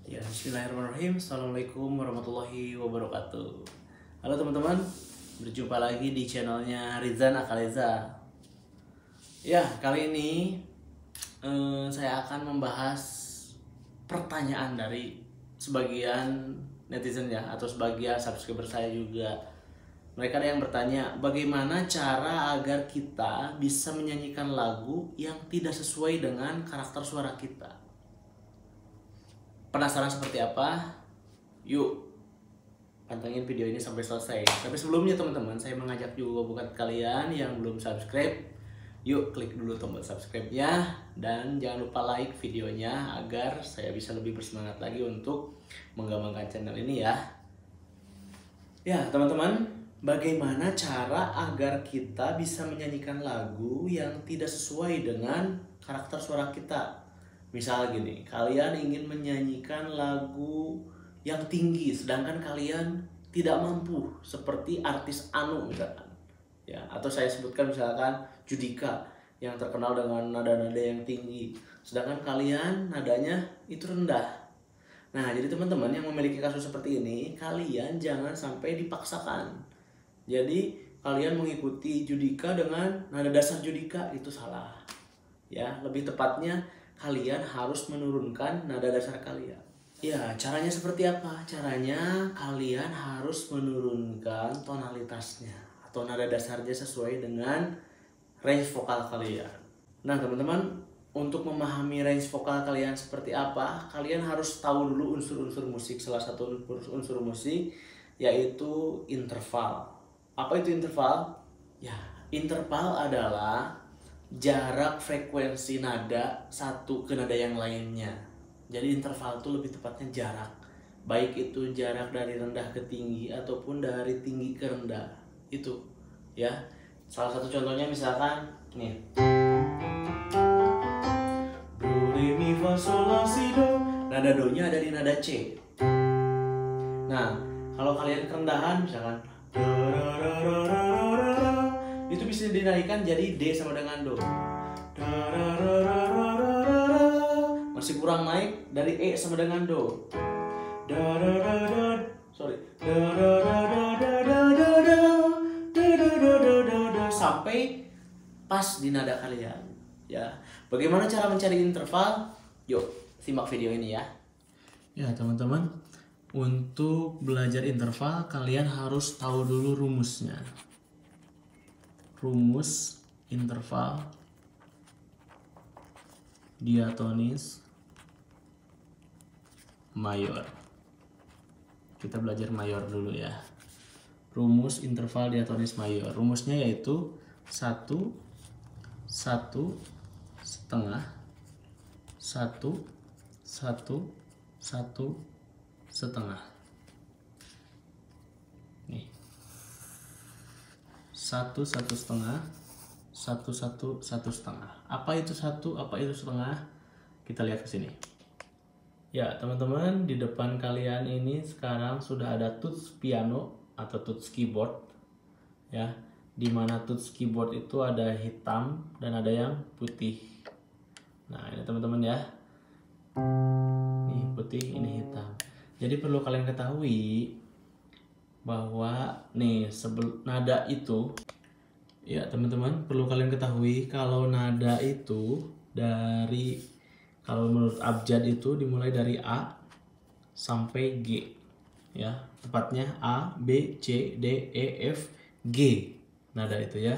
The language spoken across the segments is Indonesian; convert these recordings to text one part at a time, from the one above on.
Ya, bismillahirrahmanirrahim. Assalamualaikum warahmatullahi wabarakatuh. Halo teman-teman, berjumpa lagi di channelnya Rizan Akaleza. Ya, kali ini saya akan membahas pertanyaan dari sebagian netizen ya, atau sebagian subscriber saya juga. Mereka ada yang bertanya, bagaimana cara agar kita bisa menyanyikan lagu yang tidak sesuai dengan karakter suara kita? Penasaran seperti apa? Yuk pantengin video ini sampai selesai. Tapi sebelumnya teman-teman, saya mengajak juga buat kalian yang belum subscribe, yuk klik dulu tombol subscribe-nya dan jangan lupa like videonya agar saya bisa lebih bersemangat lagi untuk mengembangkan channel ini ya. Ya teman-teman, bagaimana cara agar kita bisa menyanyikan lagu yang tidak sesuai dengan karakter suara kita? Misal gini, kalian ingin menyanyikan lagu yang tinggi sedangkan kalian tidak mampu seperti artis Anu misalkan. Ya, atau saya sebutkan misalkan Judika yang terkenal dengan nada-nada yang tinggi, sedangkan kalian nadanya itu rendah. Nah, jadi teman-teman yang memiliki kasus seperti ini, kalian jangan sampai dipaksakan. Jadi, kalian mengikuti Judika dengan nada dasar Judika itu salah. Ya, lebih tepatnya kalian harus menurunkan nada dasar kalian. Ya, caranya seperti apa? Caranya kalian harus menurunkan tonalitasnya atau nada dasarnya sesuai dengan range vokal kalian. Nah, teman-teman, untuk memahami range vokal kalian seperti apa, kalian harus tahu dulu unsur-unsur musik. Salah satu unsur musik yaitu interval. Apa itu interval? Ya, interval adalah jarak frekuensi nada satu ke nada yang lainnya. Jadi interval itu lebih tepatnya jarak, baik itu jarak dari rendah ke tinggi ataupun dari tinggi ke rendah. Itu ya, salah satu contohnya misalkan nih, do re mi fa sol la si do, nada do nya ada di nada C. Nah, kalau kalian kerendahan misalkan itu bisa dinaikkan jadi D sama dengan Do. Masih kurang naik dari E sama dengan Do. Sampai pas di nada kalian. Ya, bagaimana cara mencari interval? Yuk, simak video ini ya. Ya teman-teman, untuk belajar interval kalian harus tahu dulu rumusnya. Rumus interval diatonis mayor. Kita belajar mayor dulu ya. Rumus interval diatonis mayor. Rumusnya yaitu 1 1 setengah 1 1 1 setengah. Nih. 1 1 setengah 1 1 1 setengah. Apa itu 1, apa itu setengah? Kita lihat ke sini. Ya, teman-teman, di depan kalian ini sekarang sudah ada tuts piano atau tuts keyboard. Ya, di mana tuts keyboard itu ada hitam dan ada yang putih. Nah, ini teman-teman ya. Ini putih, ini hitam. Jadi perlu kalian ketahui bahwa nih nada itu ya teman-teman, perlu kalian ketahui kalau nada itu dari, kalau menurut abjad itu dimulai dari A sampai G ya, tepatnya A, B, C, D, E, F, G nada itu ya.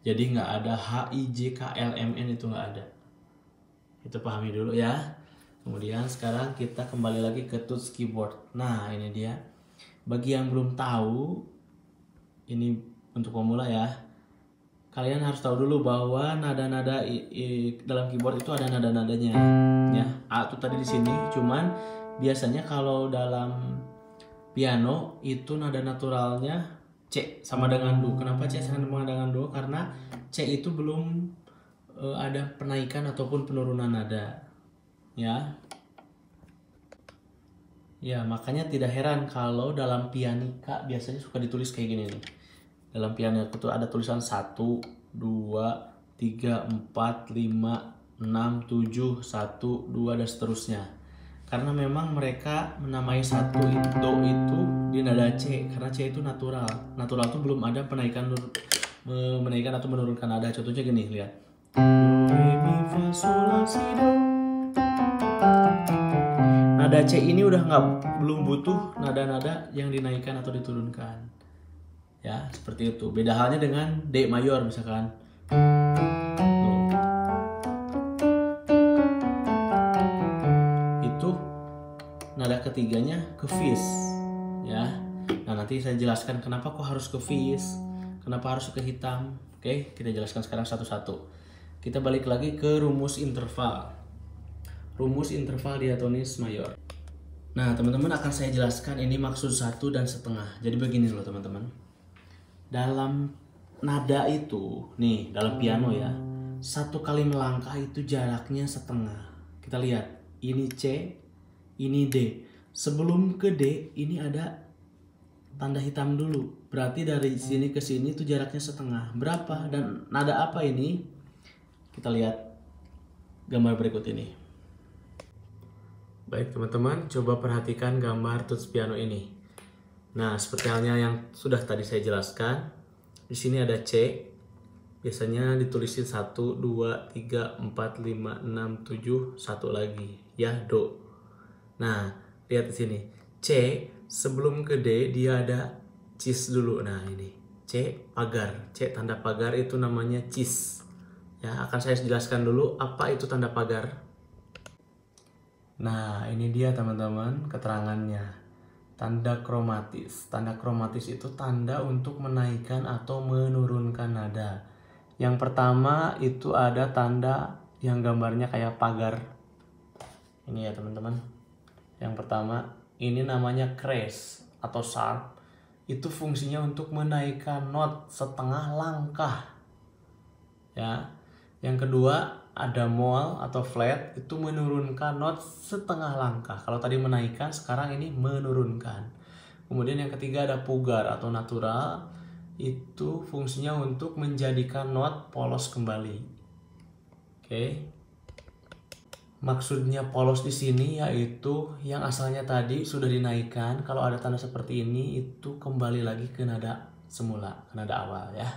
Jadi nggak ada H, I, J, K, L, M, N, itu nggak ada. Itu pahami dulu ya. Kemudian sekarang kita kembali lagi ke tuts keyboard. Nah ini dia. Bagi yang belum tahu, ini untuk pemula ya, kalian harus tahu dulu bahwa nada-nada dalam keyboard itu ada nada-nadanya ya. A itu tadi di sini, cuman biasanya kalau dalam piano itu nada naturalnya C sama dengan Do. Kenapa C sama dengan Do? Karena C itu belum ada penaikan ataupun penurunan nada ya. Ya, makanya tidak heran kalau dalam pianika biasanya suka ditulis kayak gini nih. Dalam pianika itu ada tulisan 1, 2, 3, 4, 5, 6, 7, 1, 2 dan seterusnya. Karena memang mereka menamai satu do itu di nada C, karena C itu natural. Natural itu belum ada menaikkan atau menurunkan nada. Contohnya gini, lihat. Do, re, mi, fa, sol, la, si, do. Nada C ini udah belum butuh nada-nada yang dinaikkan atau diturunkan. Ya, seperti itu. Beda halnya dengan D mayor misalkan. Itu nada ketiganya ke fis, ya. Nah, nanti saya jelaskan kenapa kok harus ke fis, kenapa harus ke hitam. Oke, kita jelaskan sekarang satu-satu. Kita balik lagi ke rumus interval. Rumus interval diatonis mayor. Nah, teman-teman akan saya jelaskan ini maksud 1 dan setengah. Jadi begini loh teman-teman. Dalam nada itu, nih dalam piano ya, satu kali melangkah itu jaraknya setengah. Kita lihat, ini C, ini D. Sebelum ke D, ini ada tanda hitam dulu. Berarti dari sini ke sini itu jaraknya setengah. Berapa? Dan nada apa ini? Kita lihat gambar berikut ini. Baik teman-teman, coba perhatikan gambar tuts piano ini. Nah, seperti halnya yang sudah tadi saya jelaskan, di sini ada C. Biasanya ditulisin 1, 2, 3, 4, 5, 6, 7, 1 lagi. Ya, do. Nah, lihat di sini. C sebelum ke D dia ada cis dulu. Nah, ini C pagar. C tanda pagar itu namanya cis. Ya, akan saya jelaskan dulu apa itu tanda pagar. Nah, ini dia teman-teman keterangannya. Tanda kromatis. Tanda kromatis itu tanda untuk menaikkan atau menurunkan nada. Yang pertama itu ada tanda yang gambarnya kayak pagar. Ini ya teman-teman. Yang pertama, ini namanya crash atau sharp. Itu fungsinya untuk menaikkan not setengah langkah. Ya. Yang kedua, ada mol atau flat, itu menurunkan not setengah langkah. Kalau tadi menaikkan, sekarang ini menurunkan. Kemudian yang ketiga ada pugar atau natural, itu fungsinya untuk menjadikan not polos kembali. Oke. Maksudnya polos di sini yaitu yang asalnya tadi sudah dinaikkan, kalau ada tanda seperti ini itu kembali lagi ke nada semula, ke nada awal ya.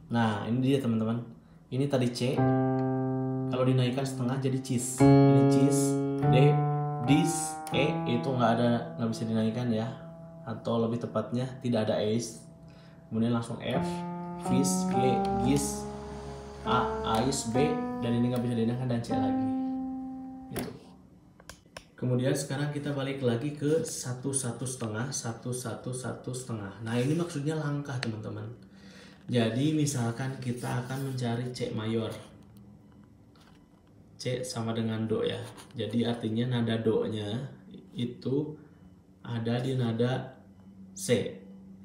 Nah, ini dia teman-teman. Ini tadi C. Kalau dinaikkan setengah jadi cis. Ini cis, D, dis, E itu nggak bisa dinaikkan ya. Atau lebih tepatnya tidak ada ace. Kemudian langsung F, fis, G, gis, A, ais, B, dan ini nggak bisa dinaikkan dan C lagi. Gitu. Kemudian sekarang kita balik lagi ke 1, 1 setengah, 1, 1, 1 setengah. Nah, ini maksudnya langkah teman-teman. Jadi misalkan kita akan mencari C mayor. C sama dengan do ya. Jadi artinya nada do-nya itu ada di nada C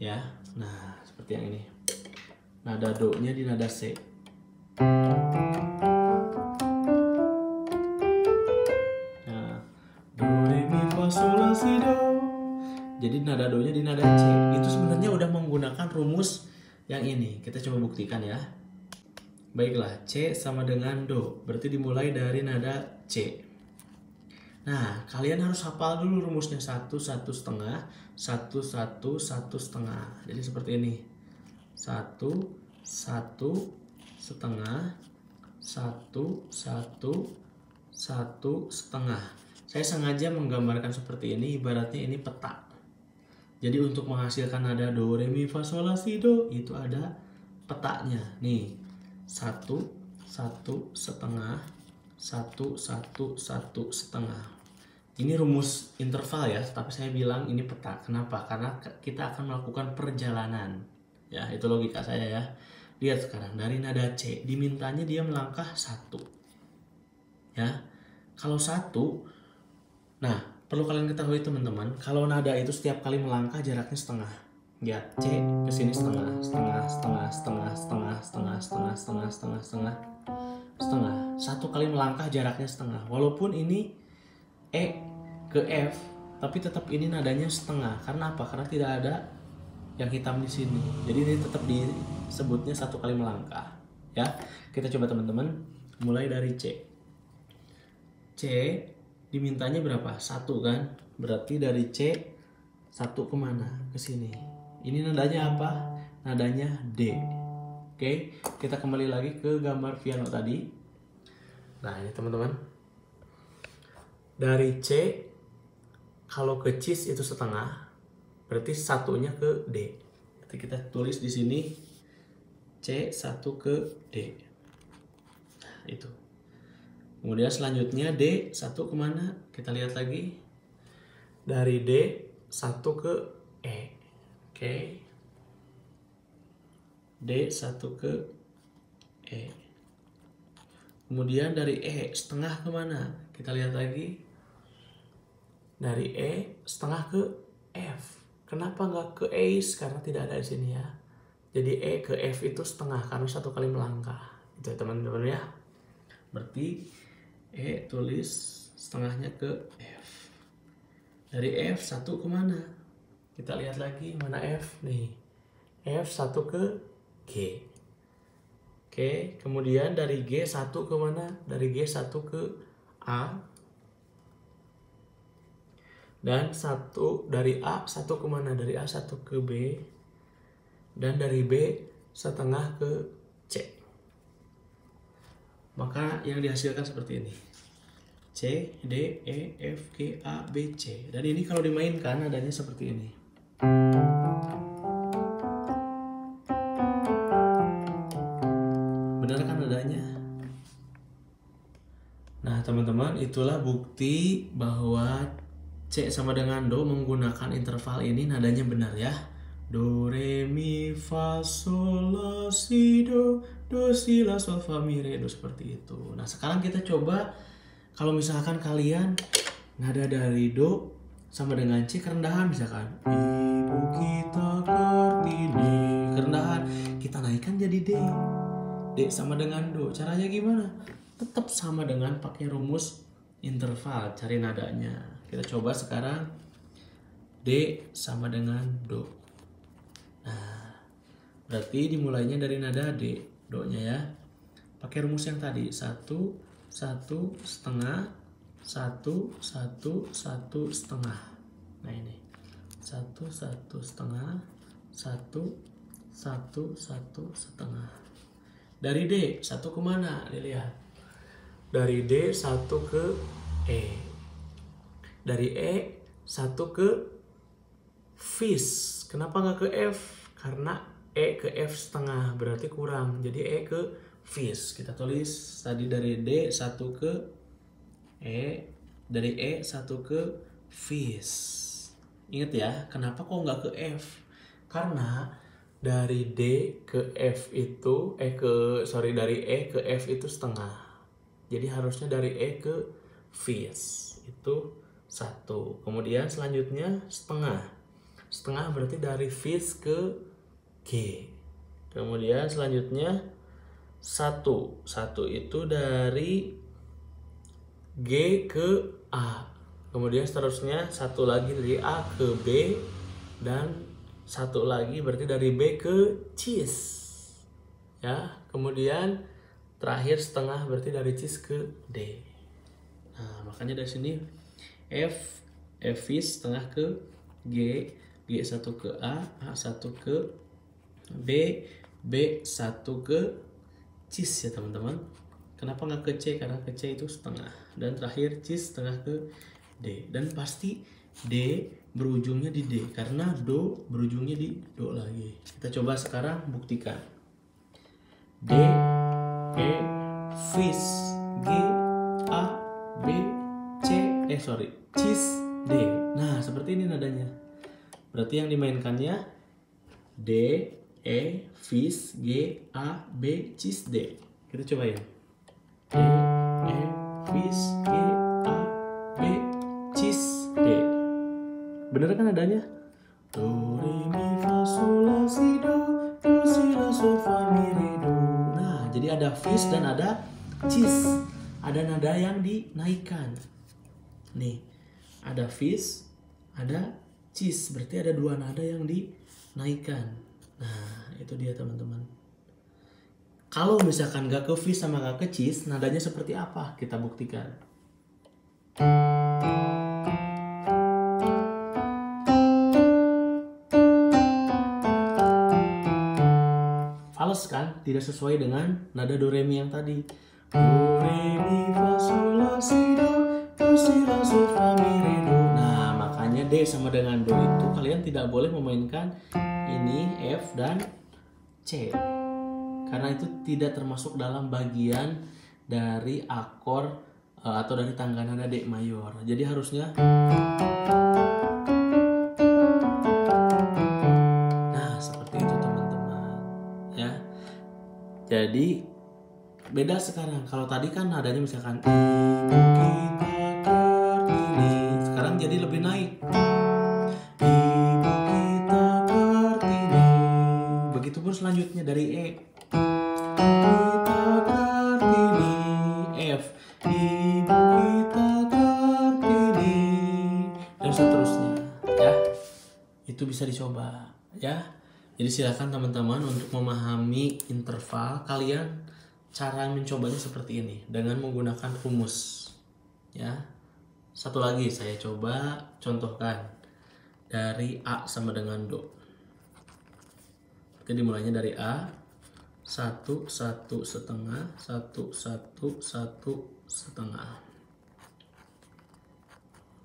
ya. Nah, seperti yang ini. Nada do-nya di nada C. Nah, do, re, mi, fa, sol, la, si, do. Jadi nada do-nya di nada C. Itu sebenarnya udah menggunakan rumus yang ini. Kita coba buktikan ya. Baiklah, C sama dengan do, berarti dimulai dari nada C. Nah, kalian harus hafal dulu rumusnya 1, 1 setengah, 1, 1, 1 setengah. Jadi seperti ini. 1, 1 setengah, 1, 1, 1 setengah. Saya sengaja menggambarkan seperti ini, ibaratnya ini peta. Jadi untuk menghasilkan nada do, re, mi, fa, sol, la, si, do, itu ada petanya. Nih. 1, 1 setengah, 1, 1, 1 setengah. Ini rumus interval ya, tapi saya bilang ini peta. Kenapa? Karena kita akan melakukan perjalanan. Ya, itu logika saya ya. Lihat sekarang, dari nada C, dimintanya dia melangkah 1. Ya, kalau 1, nah perlu kalian ketahui teman-teman, kalau nada itu setiap kali melangkah jaraknya setengah. Ya, C ke sini setengah. Satu kali melangkah jaraknya setengah. Walaupun ini E ke F, tapi tetap ini nadanya setengah. Karena apa? Karena tidak ada yang hitam di sini. Jadi ini tetap disebutnya satu kali melangkah. Ya, kita coba teman-teman mulai dari C. C dimintanya berapa? 1 kan? Berarti dari C 1 kemana? Ke sini. Ini nadanya apa? Nadanya D. Oke, kita kembali lagi ke gambar piano tadi. Nah ini teman-teman. Dari C kalau ke cis itu setengah, berarti satunya ke D. Jadi kita tulis di sini C 1 ke D. Nah, itu. Kemudian selanjutnya D 1 kemana? Kita lihat lagi. Dari D 1 ke E. Oke. D 1 ke E. Kemudian dari E setengah kemana? Kita lihat lagi. Dari E setengah ke F. Kenapa nggak ke Ace? Karena tidak ada di sini ya. Jadi E ke F itu setengah karena 1 kali melangkah. Itu ya teman-teman ya. Berarti E tulis setengahnya ke F. Dari F 1 kemana? Kita lihat lagi mana F nih. F 1 ke G. Oke, kemudian dari G 1 kemana? Dari G 1 ke A. Dan dari A 1 kemana? Dari A 1 ke B. Dan dari B setengah ke C. Maka yang dihasilkan seperti ini. C, D, E, F, G, A, B, C. Dan ini kalau dimainkan nadanya seperti ini. Benar kan nadanya? Nah teman-teman, itulah bukti bahwa C sama dengan Do menggunakan interval ini nadanya benar ya. Do, re, mi, fa, sol, la, si, do, si, la, sol, fa, mi, re, do, seperti itu. Nah sekarang kita coba kalau misalkan kalian nada dari Do sama dengan C kerendahan misalkan. Ibu kita Kartini, kerendahan. Kita naikkan jadi D. D sama dengan Do. Caranya gimana? Tetap sama dengan pakai rumus interval, cari nadanya. Kita coba sekarang D sama dengan Do. Nah, berarti dimulainya dari nada D, Do-nya ya. Pakai rumus yang tadi, 1, 1, setengah, 1, 1, 1, setengah. Nah ini, 1, 1, setengah, 1, 1, 1, setengah. Dari D, 1 kemana? Dilihat. Dari D 1 ke E. Dari E 1 ke Fis. Kenapa nggak ke F? Karena E ke F setengah berarti kurang. Jadi E ke Fis. Kita tulis tadi dari D 1 ke E. Dari E 1 ke Fis. Ingat ya, kenapa kok nggak ke F? Karena dari D ke F itu dari E ke F itu setengah. Jadi harusnya dari E ke Fis itu 1. Kemudian selanjutnya setengah. Setengah berarti dari Fis ke G. Kemudian selanjutnya 1. 1 itu dari G ke A. Kemudian seterusnya 1 lagi dari A ke B. Dan 1 lagi berarti dari B ke cis. Ya, kemudian terakhir setengah berarti dari cis ke D. Nah, makanya dari sini F Fis setengah ke G, G 1 ke A 1 ke B, B 1 ke cis ya teman-teman. Kenapa nggak ke C? Karena ke C itu setengah. Dan terakhir cis setengah ke D. Dan pasti D berujungnya di D karena Do berujungnya di Do lagi. Kita coba sekarang buktikan. D, E, Fis, G, A, B, cis, D. Nah seperti ini nadanya. Berarti yang dimainkannya D, E, Fis, G, A, B, cis, D. Kita coba ya. D, E, Fis, G, A, B, cis, D. Bener kan nadanya? Do, re, mi, fa, sol, la, si, do, si, la, sol, fa, mi, re, do. Nah, jadi ada Fis dan ada cis. Ada nada yang dinaikkan. Nih, ada Fis, ada cis. Berarti ada 2 nada yang dinaikkan. Nah, itu dia teman-teman. Kalau misalkan gak ke Fis sama gak ke cis, nadanya seperti apa? Kita buktikan. tidak sesuai dengan nada do re mi yang tadi. Do re mi fa sol la si la sol fa mi re do. Nah, makanya D sama dengan do itu kalian tidak boleh memainkan ini F dan C. Karena itu tidak termasuk dalam bagian dari akor atau dari tangga nada D mayor. Jadi harusnya seperti itu teman-teman ya. Jadi beda sekarang. Kalau tadi kan nadanya misalkan Ibu kita Kartini, sekarang jadi lebih naik. Ibu kita Kartini. Begitupun selanjutnya dari E. Kita Kartini, F. Ibu kita Kartini, dan seterusnya ya. Itu bisa dicoba ya. Jadi silakan teman-teman untuk memahami interval kalian, cara mencobanya seperti ini dengan menggunakan rumus ya. Satu lagi saya coba contohkan dari A sama dengan do. Oke, dimulainya dari A 1 1 setengah 1 1 1 setengah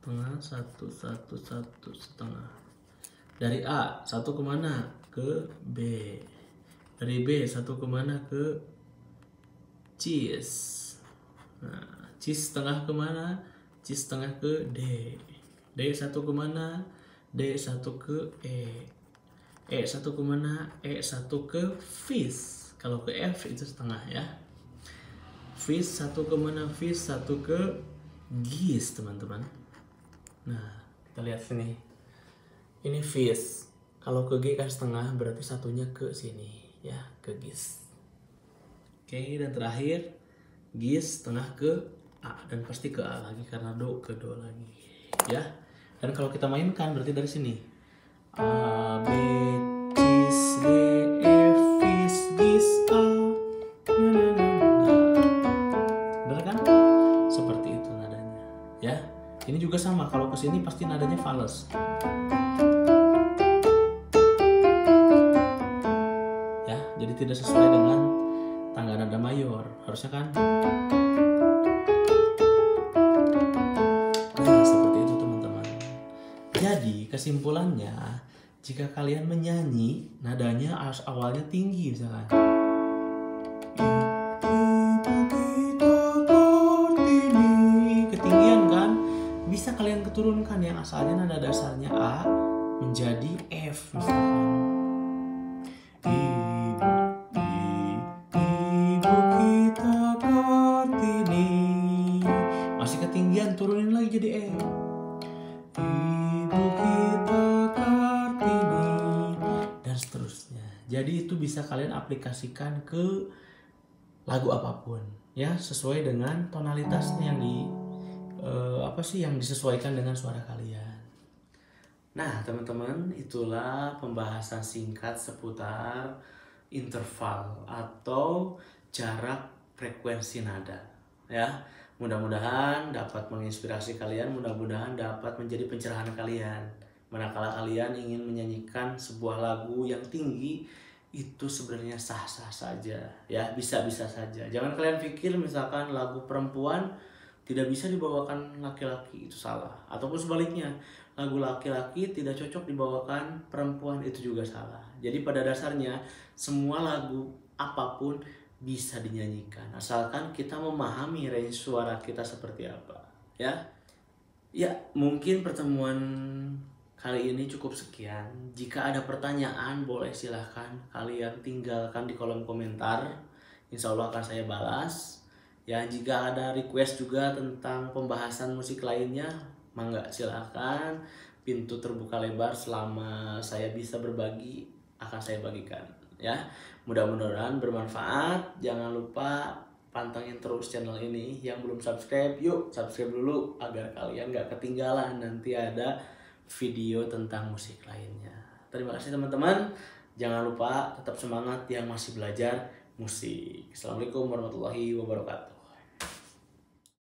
tengah 1 1 1 setengah. Dari A 1 kemana? Ke B. Dari B 1 kemana? Ke cis. Nah, cis setengah kemana? Cis setengah ke D. D 1 kemana? D 1 ke E. E 1 kemana? E 1 ke fis. Kalau ke F itu setengah ya. Fis 1 kemana? Fis 1 ke gis teman-teman. Nah, kita lihat sini. Ini fis. Kalau ke G kan setengah, berarti satunya ke sini ya, ke gis. Oke, dan terakhir gis setengah ke A, dan pasti ke A lagi karena do ke do lagi ya. Dan kalau kita mainkan berarti dari sini A, B, cis, D, F, fis, gis, A. Bener kan? Seperti itu nadanya ya. Ini juga sama, kalau ke sini pasti nadanya fales. Jadi tidak sesuai dengan tangga nada mayor, harusnya kan? Nah, seperti itu teman-teman. Jadi kesimpulannya, jika kalian menyanyi, nadanya awalnya tinggi misalkan. Ketinggian kan? Bisa kalian keturunkan yang asalnya nada dasarnya A menjadi F misalkan. Turunin lagi jadi E. Ibu kita Kartini, dan seterusnya. Jadi itu bisa kalian aplikasikan ke lagu apapun ya, sesuai dengan tonalitasnya yang yang disesuaikan dengan suara kalian. Nah teman-teman, itulah pembahasan singkat seputar interval atau jarak frekuensi nada ya. Mudah-mudahan dapat menginspirasi kalian, mudah-mudahan dapat menjadi pencerahan kalian. Manakala kalian ingin menyanyikan sebuah lagu yang tinggi, itu sebenarnya sah-sah saja ya, bisa-bisa saja. Jangan kalian pikir misalkan lagu perempuan tidak bisa dibawakan laki-laki, itu salah. Ataupun sebaliknya, lagu laki-laki tidak cocok dibawakan perempuan, itu juga salah. Jadi pada dasarnya semua lagu apapun bisa dinyanyikan, asalkan kita memahami range suara kita seperti apa ya. Ya, mungkin pertemuan kali ini cukup sekian. Jika ada pertanyaan, boleh silahkan kalian tinggalkan di kolom komentar, insya Allah akan saya balas ya. Jika ada request juga tentang pembahasan musik lainnya, mangga silahkan, pintu terbuka lebar. Selama saya bisa berbagi, akan saya bagikan ya. Mudah-mudahan bermanfaat. Jangan lupa pantengin terus channel ini. Yang belum subscribe, yuk subscribe dulu agar kalian gak ketinggalan nanti ada video tentang musik lainnya. Terima kasih teman-teman. Jangan lupa tetap semangat yang masih belajar musik. Assalamualaikum warahmatullahi wabarakatuh.